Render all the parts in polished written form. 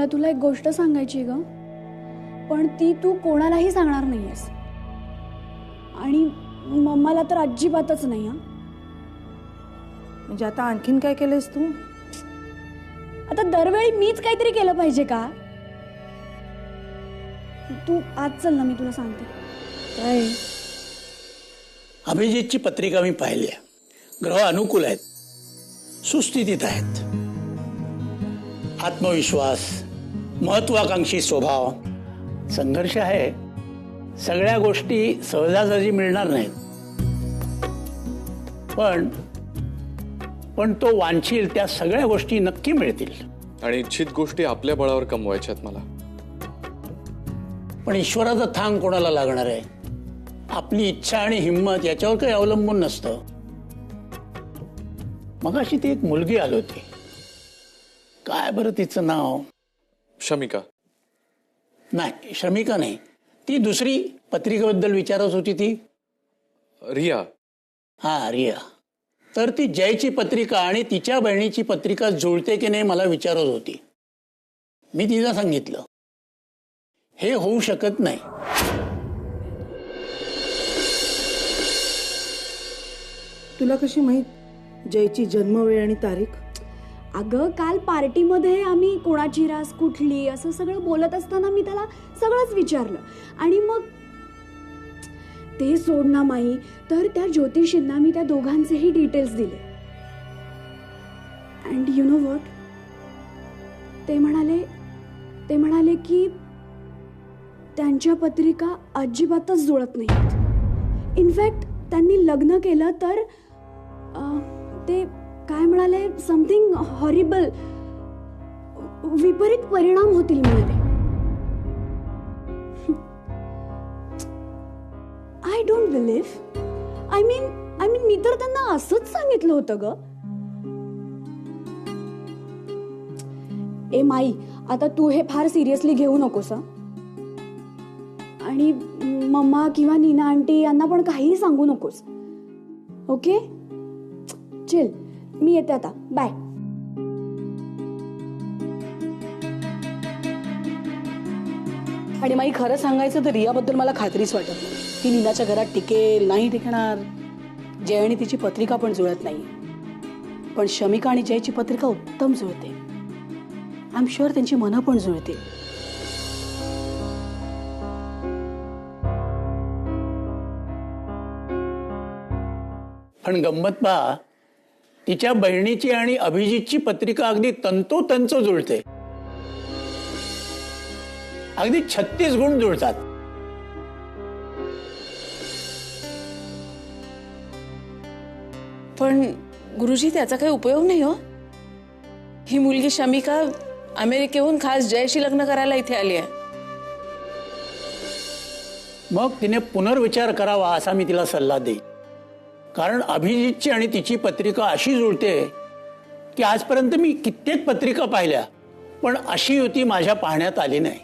मला तुला एक गोष्ट सांगायची ग, पण ती तू कोणालाही सांगणार नाहीयेस. आणि मम्माला तर अजिबातच नाही. हा म्हणजे आता आणखीन काय केलंयस तू? आता दरवेळी मीच काहीतरी केलं पाहिजे का? तू आज चल ना, मी तुला सांगते. काय? अभिजितची पत्रिका मी पाहिली आहे. ग्रह अनुकूल आहेत, सुस्थितीत आहेत. आत्मविश्वास, महत्वाकांक्षी स्वभाव, संघर्ष आहे. सगळ्या गोष्टी सहजासहजी मिळणार नाहीत, पण तो वांछील त्या सगळ्या गोष्टी नक्की मिळतील. आणि इच्छित गोष्टी आपल्या बळावर कमवायच्यात मला. पण ईश्वराचा थांग कोणाला लागणार आहे? आपली इच्छा आणि हिंमत याच्यावर काही अवलंबून नसतं. मगाशी ती एक मुलगी आली होती, काय बरं तिचं नाव? शमिका. नाही, शमिका नाही, ती दुसरी पत्रिकेबद्दल विचारत होती ती. रिया. हा, रिया. तर ती जयची पत्रिका आणि तिच्या बहिणीची पत्रिका जुळते की नाही मला विचारत होती. मी तिला सांगितलं हे होऊ शकत नाही. तुला कशी माहित जयची जन्मवेळ आणि तारीख? अगं, काल पार्टीमध्ये आम्ही कोणाची रास कुठली असं सगळं बोलत असताना मी त्याला सगळंच विचारलं. आणि मग ते सोड ना माई, तर त्या ज्योतिषींना मी त्या दोघांचेही डिटेल्स दिले. अँड यू नो व्हॉट, ते म्हणाले की त्यांच्या पत्रिका अजिबातच जुळत नाहीत. इनफॅक्ट त्यांनी लग्न केलं तर ते काय म्हणाले, समथिंग हॉरिबल, विपरीत परिणाम होतील म्हणाले. I don't believe. I mean मी तर त्यांना असंच सांगितलं होतं ग. ए माई, आता तू हे फार सिरियसली घेऊ नकोस. आणि मम्मा किंवा नीना आंटी यांना पण काहीही सांगू नकोस. ओके, चल मी येते आता, बाय. आणि माई, खरं सांगायचं तर रियाबद्दल मला खात्रीच वाटत नाही. ती नीनाच्या घरात टिकेल नाही टिकणार. जय आणि तिची पत्रिका पण जुळत नाही, पण शमिका आणि जयची पत्रिका उत्तम जुळते. आय एम शुअर त्यांची मनं पण जुळते. पण गंमत पहा, तिच्या बहिणीची आणि अभिजितची पत्रिका अगदी तंतोतंत जुळते. अगदी 36 गुण जुळतात. पण गुरुजी, त्याचा काही उपयोग नाही हो. ही मुलगी शमिका अमेरिकेहून खास जयशी लग्न करायला इथे आली आहे. मग तिने पुनर्विचार करावा असा मी तिला सल्ला देईन. कारण अभिजितची आणि तिची पत्रिका अशी जुळते की आजपर्यंत मी कित्येक पत्रिका पाहिल्या, पण अशी युती माझ्या पाहण्यात आली नाही.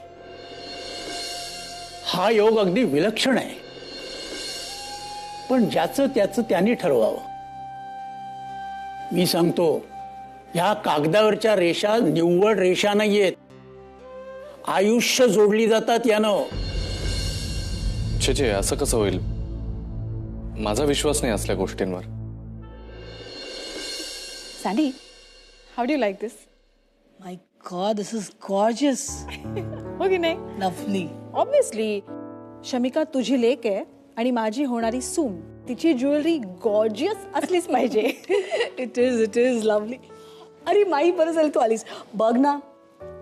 हा योग अगदी विलक्षण आहे. पण ज्याचं त्याचं त्यांनी ठरवावं. मी सांगतो, ह्या कागदावरच्या रेषा निव्वळ रेषा नाहीयेत, आयुष्य जोडली जातात यानं. छे, असं कसं होईल? माझा विश्वास नाही असल्या गोष्टींवर. Sunny, how do like this? My god, this is gorgeous. हो की नाही? लवली. ऑब्विसली शमिका तुझी लेक आहे आणि माझी होणारी सून. तिची ज्वेलरी गॉर्जियस असलीच पाहिजे. It is lovely. अरे माई, बरं झालं तू आलीस. बघ ना,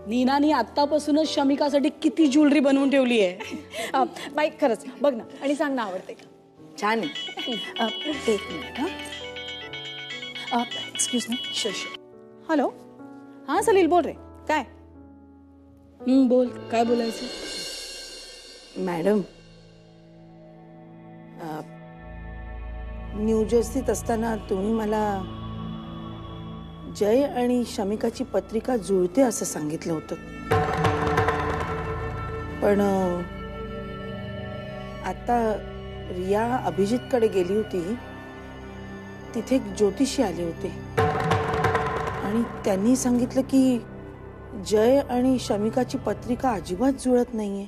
नीनानी आतापासूनच शमिकासाठी किती ज्वेलरी बनवून ठेवली आहे. बाई, खरंच बघ ना आणि सांग ना, आवडते का? छान आहे. एक minute. Excuse me. Sure. Hello, हां सलील, बोल रे. काय? बोल, काय बोलायचं? मॅडम, न्यू जर्सीत असताना तुम्ही मला जय आणि शमिकाची पत्रिका जुळते असं सांगितलं होतं. पण आता रिया अभिजितकडे गेली होती, तिथे एक ज्योतिषी आले होते आणि त्यांनी सांगितलं की जय आणि शमिकाची पत्रिका अजिबात जुळत नाहीये.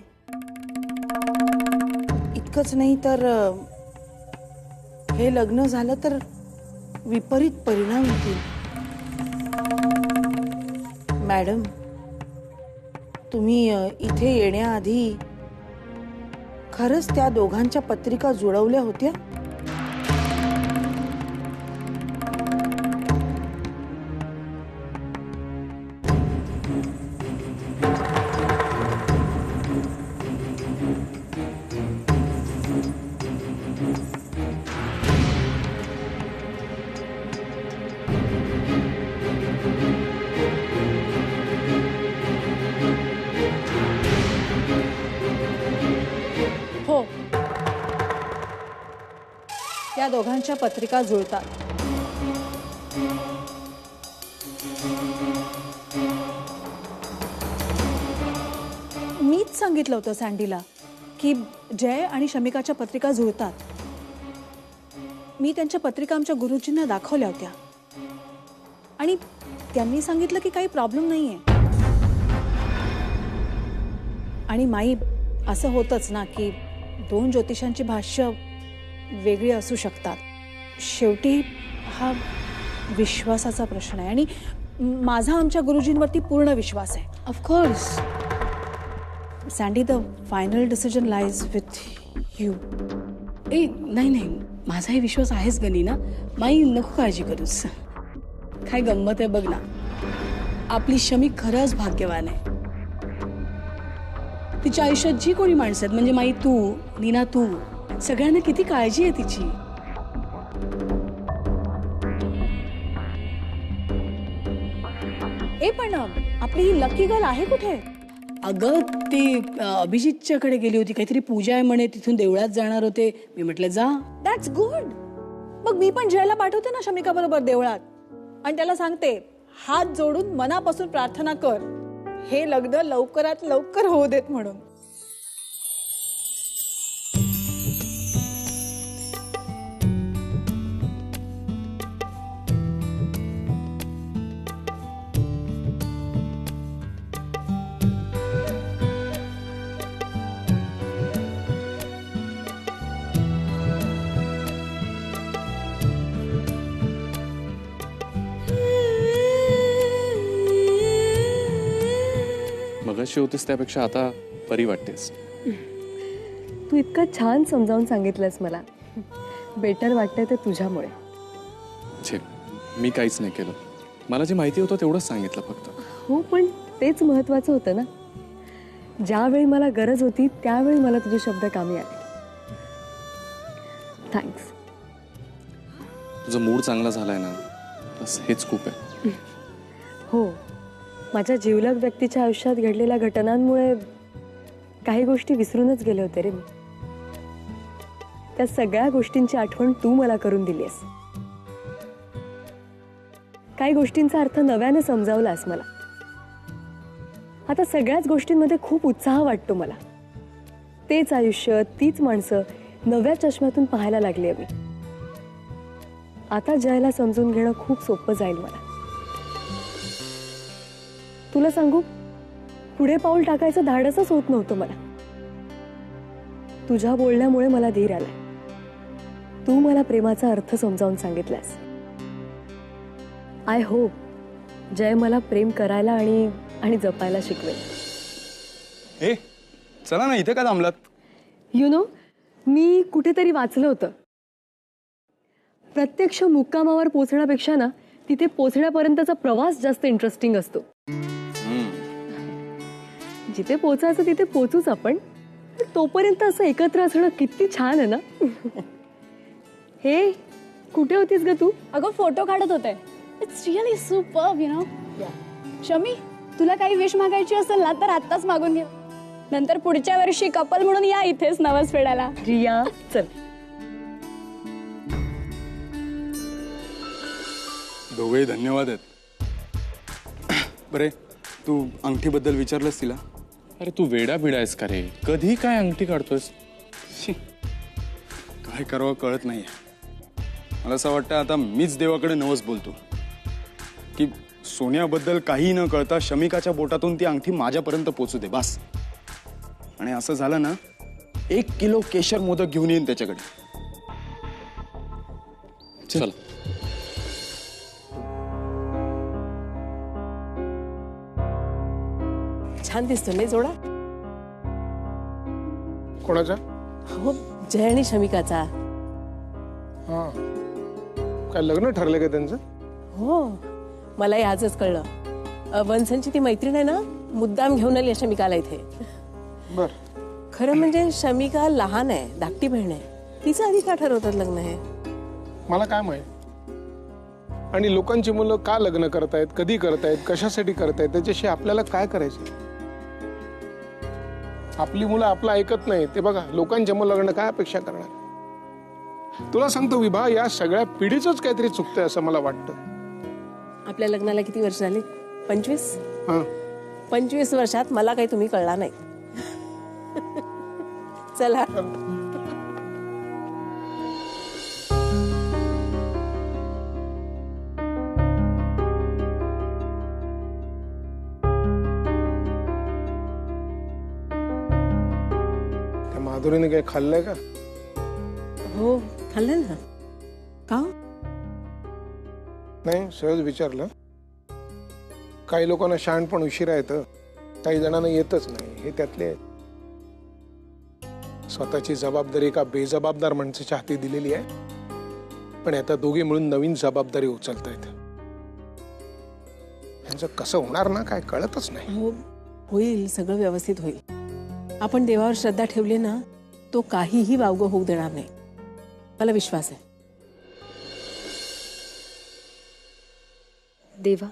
इतकंच नाही तर हे लग्न झालं तर विपरीत परिणाम होतील. मॅडम, तुम्ही इथे येण्याआधी खरंच त्या दोघांच्या पत्रिका जुळवल्या होत्या? हो, त्या दोघांच्या पत्रिका जुळतात. मीच सांगितलं होतं सँडीला की जय आणि शमिकाच्या पत्रिका जुळतात. मी त्यांच्या पत्रिका आमच्या गुरुजींना दाखवल्या होत्या आणि त्यांनी सांगितलं की काही प्रॉब्लेम नाहीये. आणि माई, असं होतच ना की दोन ज्योतिषांची भाष्य वेगळी असू शकतात. शेवटी हा विश्वासाचा प्रश्न आहे आणि माझा आमच्या गुरुजींवरती पूर्ण विश्वास आहे. Of course Sandy, the final decision lies with you. ए नाही नाही, माझाही विश्वास आहेच गणी ना माई, नको काळजी करूस. काय गंमत आहे बघ ना, आपली शमी खरंच भाग्यवान आहे. तिच्या आयुष्यात जी कोणी माणसं आहेत, म्हणजे माई तू, नीना तू, सगळ्यांना किती काळजी आहे तिची. ए पण आपली ही लकी गर्ल आहे कुठे? अगं ती अभिजितच्याकडे गेली होती, काहीतरी पूजा आहे म्हणे, तिथून देवळात जाणार होते. मी म्हटलं जा. That's good. मग मी पण जयला पाठवते ना शमिका बरोबर देवळात आणि त्याला सांगते, हात जोडून मनापासून प्रार्थना कर, हे लग्न लवकरात लवकर होऊ देत म्हणून. मगाशी होतीस त्यापेक्षा आता बरी वाटतेस. तू इतकं छान समजावून सांगितलंस मला. बेटर वाटतंय ते तुझ्यामुळे. छे, मी काहीच नाही केलं. मला जे माहिती होतं तेवढंच सांगितलं फक्त. हो, पण तेच महत्वाचं होतं ना. ज्यावेळी मला गरज होती त्यावेळी मला तुझे शब्द कामी आले. थँक्स. तुझा मूड चांगला झालाय ना, बस हेच खूप आहे. हो, माझ्या जिवलग व्यक्तीच्या आयुष्यात घडलेल्या घटनांमुळे काही गोष्टी विसरूनच गेले होते रे मी. त्या सगळ्या गोष्टींची आठवण तू मला करून दिलीस. काही गोष्टींचा अर्थ नव्याने समजावलास मला. आता सगळ्याच गोष्टींमध्ये खूप उत्साह वाटतो मला. तेच आयुष्य, तीच माणसं नव्या चष्म्यातून पाहायला लागली मी. आता जयला समजून घेणं खूप सोपं जाईल मला. तुला सांगू, पुढे पाऊल टाकायचं धाडसच होत नव्हतं मला. तुझ्या बोलण्यामुळे मला धीर आलाय. तू मला प्रेमाचा अर्थ समजावून सांगितलास. आय होप जय मला प्रेम करायला आणि जपायला शिकवेल. ए, चला ना, इथे का थांबलात? यु नो, मी कुठेतरी वाचलं होतं, प्रत्यक्ष मुक्कामावर पोचण्यापेक्षा ना तिथे पोचण्यापर्यंतचा प्रवास जास्त इंटरेस्टिंग असतो. जिथे पोचायचं तिथे पोचूच आपण, तोपर्यंत असं एकत्र असणं किती छान आहे ना. हे कुठे होतीस ग तू? अगं फोटो काढत होते. It's really superb, you know. Shami, तुला काही विश मागायची असेल ना तर आत्ताच मागून घे. नंतर पुढच्या वर्षी कपल म्हणून या इथेच नवस फेडायला. रिया, चल. दोघेही धन्यवाद आहेत. बरे, तू अंगठीबद्दल विचारलंस तिला? अरे तू वेडा बिडा आहेस का रे? कधी काय अंगठी काढतोयस? शी, काय करावं कळत नाहीये. मला असं वाटतं आता मीच देवाकडे नवस बोलतो की सोन्याबद्दल काही न कळता शमिकाच्या बोटातून ती अंगठी माझ्यापर्यंत पोचू दे बस. आणि असं झालं ना 1 किलो केशर मोदक घेऊन येईन त्याच्याकडे. चल. छान दिसतो नाही जोडा? कोणाचा? हो, जय आणि शमिकाचा. हा, काय लग्न ठरले का त्यांचं? हो, मलाही आजच कळलं. वंसनची ती मैत्रीण आहे ना, मुद्दाम घेऊन आली शमिकाला इथे. बर. खरं म्हणजे शमिका लहान आहे, धाकटी बहीण आहे. तिचं आधी का ठरवतात लग्न आहे? मला काय माहित. आणि लोकांची मुलं का लग्न करतायत, कधी करतायत, कशासाठी करतायत, त्याच्याशी आपल्याला काय करायचं? आपली मुलं आपलं ऐकत नाही ते बघा, लोकांच्या मुलाकडनं काय अपेक्षा करणार? तुला सांगतो विभा, या सगळ्या पिढीचंच काहीतरी चुकतंय असं मला वाटतं. आपल्या लग्नाला किती वर्ष झाली? 25? हा. 25 वर्षात मला काही तुम्ही कळला नाही. चला. त्या माधुरीने काही खाल्लंय का? हो, खाल्लं ना. का? नाही, सहज विचारलं. काही लोकांना शहाणपण उशिरा येतं, काही जणांना येतच नाही. हे त्यातले आहेत. स्वतःची जबाबदारी का बेजबाबदार माणसाच्या हाती दिलेली आहे, पण आता दोघे मिळून नवीन जबाबदारी उचलतायत. यांचं कसं होणार ना काय कळतच नाही. हो, होईल, सगळं व्यवस्थित होईल. आपण देवावर श्रद्धा ठेवली ना, तो काहीही वावगं होऊ देणार नाही. मला विश्वास आहे. देवा,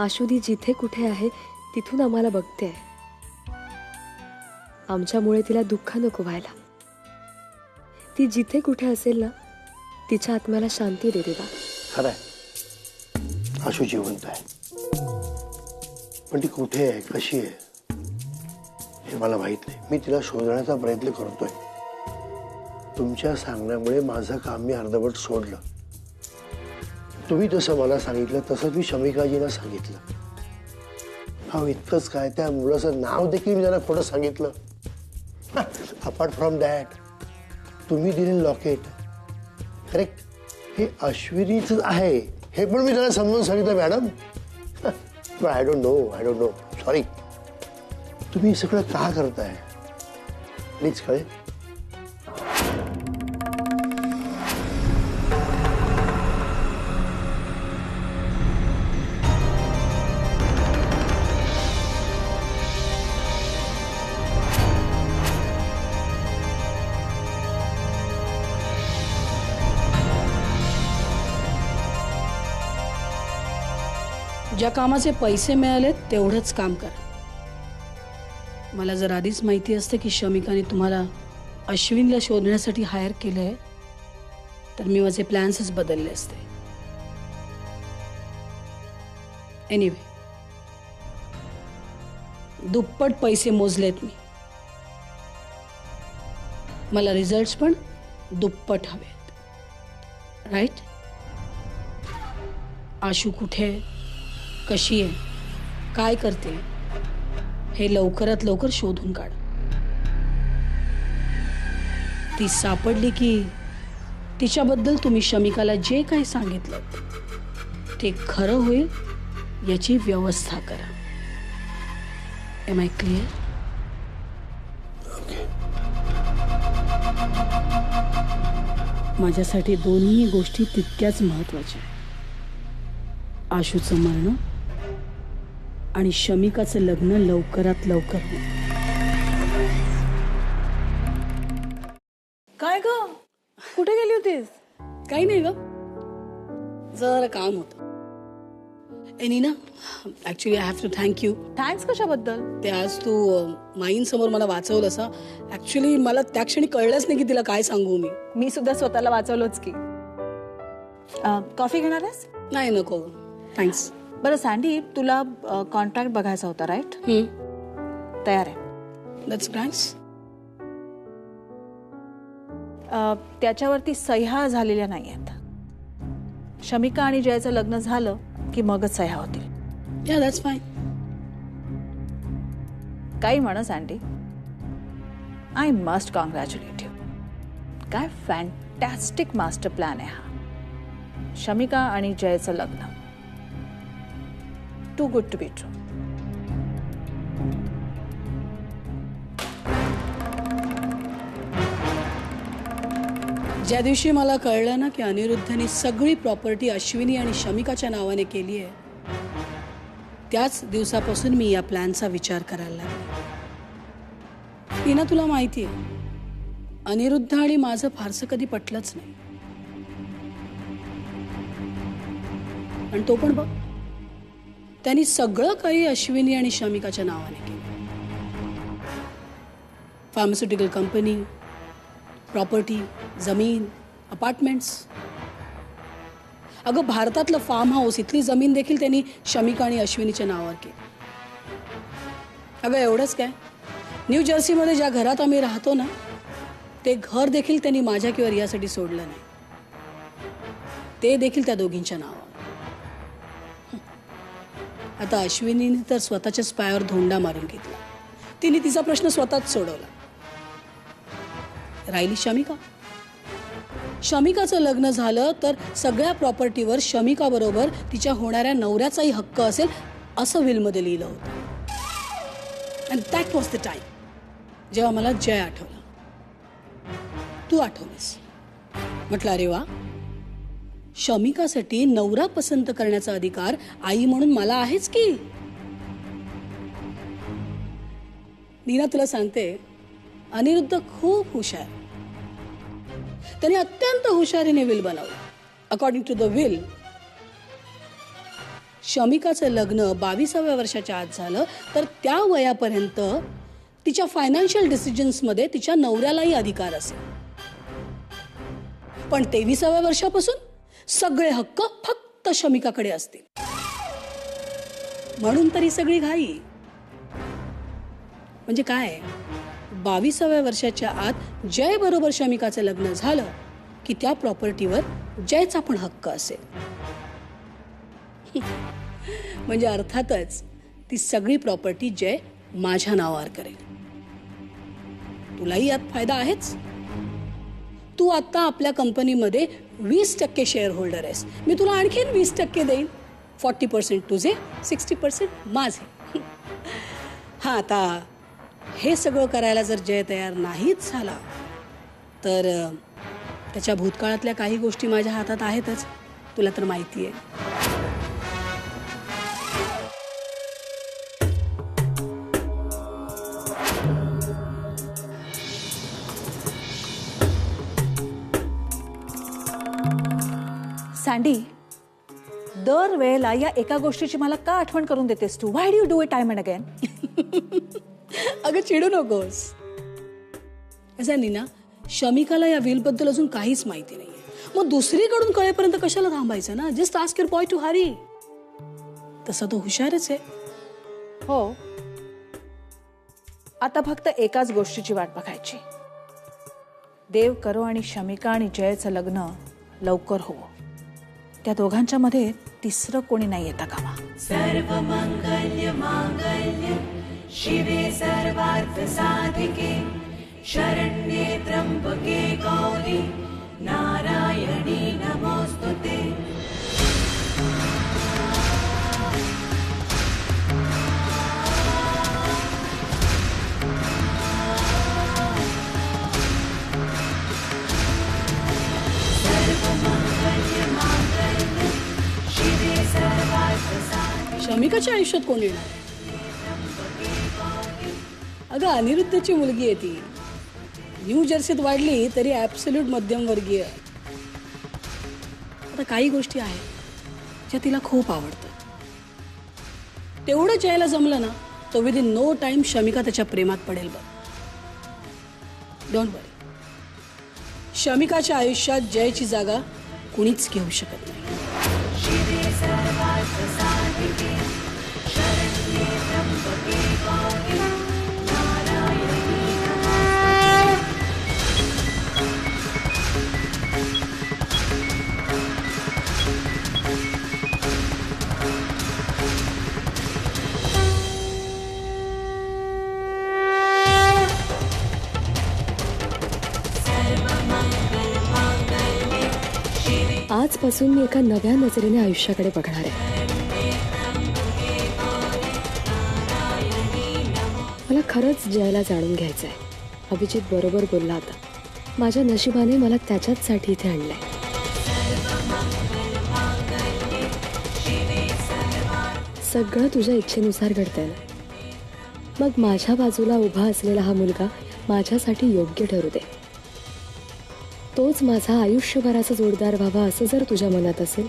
आशुदी जिथे कुठे आहे तिथून आम्हाला बघते आहे. आमच्यामुळे तिला दुःख नको व्हायला. ती जिथे कुठे असेल ना, तिच्या आत्म्याला शांती दे देवा. खरंय, आशू जिवंत आहे, पण ती कुठे आहे, कशी आहे हे मला माहित नाही. मी तिला शोधण्याचा प्रयत्न करतोय. तुमच्या सांगण्यामुळे माझं काम मी अर्धवट सोडलं. तुम्ही जसं मला सांगितलं तसंच मी शमिकाजींना सांगितलं. हा, इतकंच काय, त्या मुलाचं नाव देखील मी त्यांना खोटं सांगितलं. अपार्ट फ्रॉम दॅट, तुम्ही दिलेलं लॉकेट करेक्ट हे अश्विनीच आहे हे पण मी त्यांना समजून सांगितलं मॅडम. पण आय डोंट नो सॉरी. तुम्ही हे सगळं का करताय प्लीज कळेल. ज्या कामाचे पैसे मिळाले तेवढंच काम करा. मला जर आधीच माहिती असते की शमिकाने तुम्हाला अश्विनला शोधण्यासाठी हायर केलंय, तर मी माझे प्लॅन्सच बदलले असते. एनिवे, दुप्पट पैसे मोजलेत मी. मला रिझल्ट्स पण दुप्पट हवेत. राईट? आशू कुठे आहे, कशी आहे, काय करते, हे लवकरात लवकर शोधून काढ. ती सापडली की तिच्याबद्दल तुम्ही शमिकाला जे काही सांगितलं ते खरं होईल याची व्यवस्था करा. Am I clear? माझ्यासाठी दोन्ही गोष्टी तितक्याच महत्वाच्या. आशूचं मरण आणि शमिकाचं लग्न लवकरात लवकर हो. काय ग, कुठे गेली होतीस? काही नाही ग, जरा काम होतं. एनिना, actually I have to thank you. Thanks कशाबद्दल? ते आज तू माईंसमोर मला वाचवलं असं. ऍक्च्युली मला त्या क्षणी कळलंच नाही की तिला काय सांगू. मी सुद्धा स्वतःला वाचवलोच की. कॉफी घेणार आहेस? नाही, नको, थँक्स. बरं सँडी, तुला कॉन्ट्रॅक्ट बघायचा होता राईट? तयार आहे. That's nice. त्याच्यावरती सह्या झालेल्या नाही आहेत. शमिका आणि जयचं लग्न झालं की मगच सह्या होतील. या दॅट्स फाईन. काही म्हणा Sandy, I must congratulate you. काय फॅन्टॅस्टिक मास्टर प्लॅन आहे हा. शमिका आणि जयचं लग्न, too good to be true. ज्या दिवशी मला कळलं ना की अनिरुद्धने सगळी प्रॉपर्टी अश्विनी आणि शमिकाच्या नावाने केली आहे, त्याच दिवसापासून मी या प्लॅनचा विचार करायला लागले. टीना, तुला माहिती आहे, अनिरुद्ध आणि माझं फारसं कधी पटलंच नाही. आणि तो पण बघ, त्यांनी सगळं काही अश्विनी आणि शमिकाच्या नावाने केलं. फार्मास्युटिकल कंपनी, प्रॉपर्टी, जमीन, अपार्टमेंट्स. अगं, भारतातलं फार्म हाऊस, इथली जमीन देखील त्यांनी शमिका आणि अश्विनीच्या नावावर केली. अगं, एवढंच काय, न्यू जर्सीमध्ये ज्या घरात आम्ही राहतो ना, ते घर देखील त्यांनी माझ्या किंवा रियासाठी सोडलं नाही. ते देखील त्या दोघींच्या नावावर. आता अश्विनीने तर स्वतःच्याच पायावर धोंडा मारून घेतला. तिने तिचा प्रश्न स्वतःच सोडवला. राहिली शमिका. शमिकाचं लग्न झालं तर सगळ्या प्रॉपर्टीवर शमिका बरोबर तिच्या होणाऱ्या नवऱ्याचाही हक्क असेल असं विलमध्ये लिहिलं होतं. And that was the time जेव्हा मला जय आठवला. तू आठवलीस. म्हटलं, अरे वा, शमिकासाठी नवरा पसंत करण्याचा अधिकार आई म्हणून मला आहेच की. नीना, तुला सांगते, अनिरुद्ध खूप हुशार. त्याने अत्यंत हुशारीने विल बनवलं. अकॉर्डिंग टू द विल, शमिकाचं लग्न 22व्या वर्षाच्या आत झालं तर त्या वयापर्यंत तिच्या फायनान्शियल डिसिजन्समध्ये तिच्या नवऱ्यालाही अधिकार असेल. पण 23व्या वर्षापासून सगळे हक्क फक्त शमिकाकडे असतील. म्हणून तरी सगळी घाई. म्हणजे काय, 22व्या वर्षाच्या आत जय बरोबर शमिकाचं लग्न झालं की त्या प्रॉपर्टीवर जयचा पण हक्क असेल. म्हणजे अर्थातच ती सगळी प्रॉपर्टी जय माझ्या नावावर करेल. तुलाही यात फायदा आहेच. तू आता आपल्या कंपनीमध्ये 20% शेअर होल्डर आहेस. मी तुला आणखीन 20% देईन. 40% तुझे, 60% माझे. हा, आता हे सगळं करायला जर जय तयार नाहीच झाला तर त्याच्या भूतकाळातल्या काही गोष्टी माझ्या हातात आहेतच. तुला तर माहिती आहे. सँडी, दर वेळेला या एका गोष्टीची मला का आठवण करून देतेस तू? Why do you do it time and again? अगं, चिडू नकोस. असं नीना, शमिकाला या विलबद्दल अजून काहीच माहिती नाहीये. मग दुसरीकडून कळेपर्यंत कशाला थांबायचं ना? Just ask your boy to hurry. तसा तो हुशारच आहे. हो, आता फक्त एकाच गोष्टीची वाट बघायची. देव करो आणि शमिका आणि जयचं लग्न लवकर हो. त्या दोघांच्या मध्ये तिसरं कोणी नाही येता कामा. सर्व मंगल्य मांगल्य शिवे सर्वार्थ साधिके शरण्ये त्र्यंबके गौरी नारायणी नमोस्तुते. शमिकाच्या आयुष्यात कोण येणार? अगं, अनिरुद्धची मुलगी आहे ती. न्यू जर्सीत वाढली तरी ॲब्सोल्यूट मध्यमवर्गीय. आता काही गोष्टी आहेत ज्या तिला खूप आवडतात. तेवढं जयला जमलं ना, तो विदिन नो टाइम शमिका त्याच्या प्रेमात पडेल बघ. डोंट वरी. शमिकाच्या आयुष्यात जयची जागा कुणीच घेऊ शकत नाही. आजपासून मी एका नव्या नजरेने आयुष्याकडे बघणार आहे. मला खरंच जयाला जाणून घ्यायचं आहे. अभिजित बरोबर बोलला होता. माझ्या नशिबाने मला त्याच्याचसाठी इथे आणलंय. सगळं तुझ्या इच्छेनुसार घडतंय ना. मग माझ्या बाजूला उभा असलेला हा मुलगा माझ्यासाठी योग्य ठरू दे. तोच माझा आयुष्यभराचा जोडदार व्हावा असं जर तुझ्या मनात असेल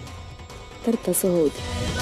तर तसं होऊ दे.